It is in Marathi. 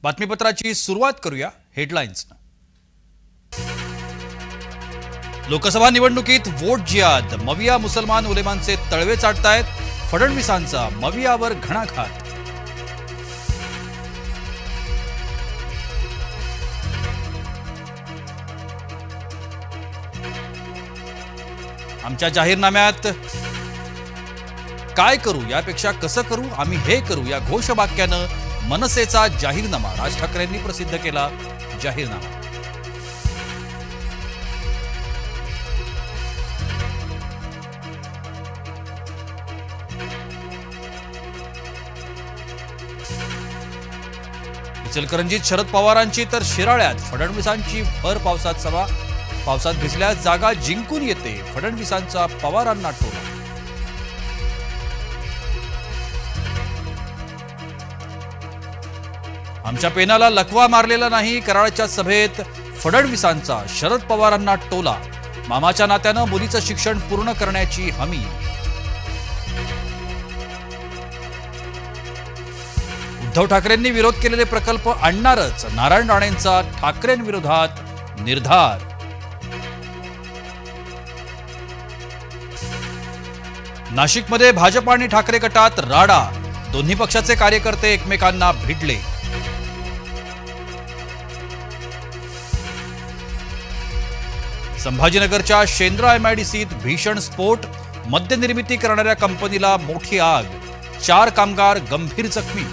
बातमीपत्राची सुरुवात करूया हेडलाईन्सनं। लोकसभा निवडणुकीत वोट जिहाद, मविया मुसलमान उलेमांचे तळवे चाटतायत, फडणवीसांचा मवियावर घणाघात। आमच्या जाहीरनाम्यात काय करू यापेक्षा कसं करू आम्ही हे करू या घोषवाक्यानं मनसेचा जाहीरनामा राज ठाकरेंनी प्रसिद्ध केला। जाहीरनामा इचलकरंजीत शरद पवारांची तर शिराळ्यात फडणवीसांची भर पावसात सभा, पावसात भिजल्या जागा जिंकून येते फडणवीसांचा पवारांना टोला। आमच्या पेनाला लकवा मारलेला नाही, कराडच्या सभेत फडणवीसांचा शरद पवारांना टोला। मामाच्या नात्यानं मुलीचं शिक्षण पूर्ण करण्याची हमी। उद्धव ठाकरेंनी विरोध केलेले प्रकल्प आणणारच, नारायण राणेंचा ठाकरेंविरोधात निर्धार। नाशिकमध्ये भाजप आणि ठाकरे गटात राडा, दोन्ही पक्षाचे कार्यकर्ते एकमेकांना भिडले। संभाजीनगरच्या शेंद्रा एमआयडीसीत भीषण स्फोट, मद्य निर्मिती करणाऱ्या कंपनीला मोठी आग, 4 कामगार गंभीर जखमी।